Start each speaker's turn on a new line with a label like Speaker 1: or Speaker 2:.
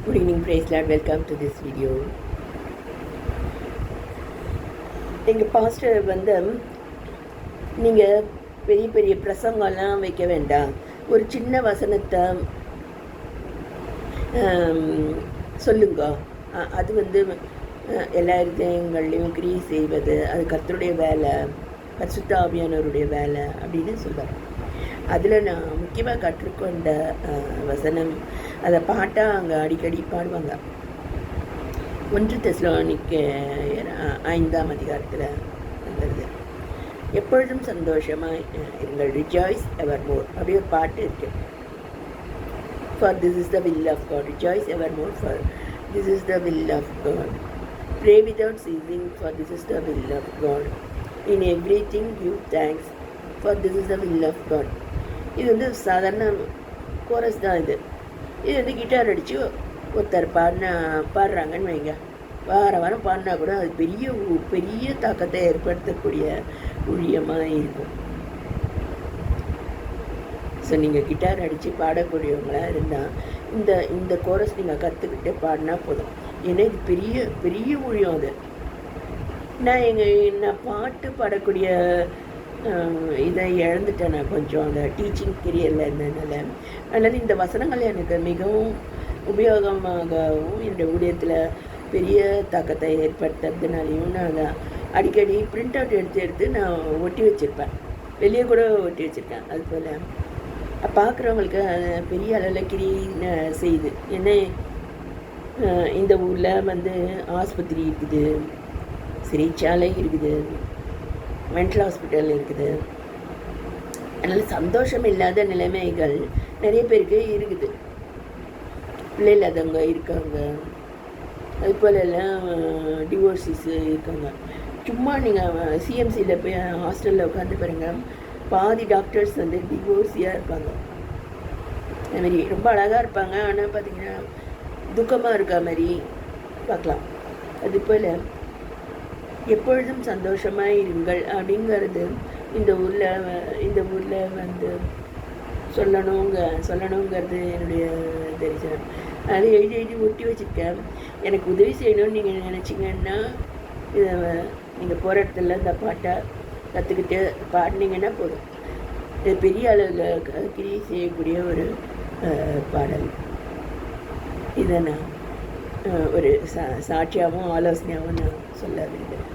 Speaker 1: Good evening, praise Lord. Welcome to this video. எங்கள் pastor நீங்கள் பெரிய பெரிய பிரசங்கம்லாம் வைக்க வேண்டாம், ஒரு சின்ன வசனத்தை சொல்லுங்க. அது எல்லா இருதயங்கள்லையும் கிரியை செய்வது அது கர்த்தருடைய வேலை, பரிசுத்த ஆவியானவருடைய வேலை அப்படின்னு சொல்வார். அதில் நான் முக்கியமாக கற்றுக்கொண்ட வசனம், அதை பாட்டாக அங்கே அடிக்கடி பாடுவாங்க. 1 தெசலோனிக்கேயர் 5ஆம் அதிகாரத்தில் வருது. எப்பொழுதும் சந்தோஷமாக இருங்கள், ரிஜாய்ஸ் எவர் மோர் அப்படி ஒரு பாட்டு இருக்கு. For this is the will of God, rejoice evermore, for this is the will of God, pray without ceasing, for this is the will of God, in everything give thanks, for this is the will of God. இது சாதாரண chorus தான். இது guitar அடித்து ஒருத்தர் பாடுறாங்கன்னு வைங்க, வாரம் பாடினா கூட அது பெரிய தாக்கத்தை ஏற்படுத்தக்கூடிய ஊழியமாக இருக்கும். ஸோ நீங்கள் கிட்டார் அடித்து பாடக்கூடியவங்களாக இருந்தால் இந்த கோரஸ் நீங்கள் கற்றுக்கிட்டு பாடினா போதும். ஏன்னா இது பெரிய ஊழியம். அது நான் பாட்டு பாடக்கூடிய இதை இழந்துட்டேன். நான் கொஞ்சம் அந்த டீச்சிங் கெரியரில் இருந்ததுனால. அதனால் இந்த வசனங்கள் எனக்கு மிகவும் உபயோகமாகவும் என்னுடைய ஊழியத்தில் பெரிய தாக்கத்தை ஏற்படுத்துறதுனாலையும் நான் அதை அடிக்கடி பிரிண்ட் அவுட் எடுத்து நான் ஒட்டி வச்சுருப்பேன், வெளியே கூட ஒட்டி வச்சுருக்கேன். அதுபோல் பார்க்குறவங்களுக்கு அது பெரிய அளவில் கிரி செய்யுது. ஏன்னா இந்த ஊரில் ஆஸ்பத்திரி இருக்குது, சிறைச்சாலை இருக்குது, மென்டல் ஹாஸ்பிட்டல் இருக்குது. அதனால் சந்தோஷம் இல்லாத நிலைமைகள் நிறைய பேருக்கு இருக்குது. பிள்ளை இல்லாதவங்க இருக்காங்க, அதுபோல் எல்லாம் டிவோர்ஸிஸு இருக்காங்க. சும்மா நீங்கள் சிஎம்சியில் போய் ஹாஸ்டலில் உட்காந்து பாருங்கள், பாதி டாக்டர்ஸ் டிவோர்ஸியாக இருப்பாங்க. அதுமாரி ரொம்ப அழகாக இருப்பாங்க, ஆனால் பார்த்திங்கன்னா துக்கமாக இருக்க மாதிரி பார்க்கலாம். அதுபோல் எப்பொழுதும் சந்தோஷமாக இருங்கள் அப்படிங்கிறது இந்த ஊரில் சொல்லணுங்கிறது என்னுடைய தரிசனம். அதை எழுதி ஒட்டி வச்சுருக்கேன். எனக்கு உதவி செய்யணும்னு நீங்கள் நினச்சிங்கன்னா இதை நீங்கள் போகிற இடத்துல இந்த பாட்டை கற்றுக்கிட்டு பாடினீங்கன்னா போதும். இது பெரிய அளவில் கிரியை செய்யக்கூடிய ஒரு பாடல். இதை நான் ஒரு சாட்சியாகவும் ஆலோசனையாகவும் நான் சொல்ல விரும்புகிறேன்.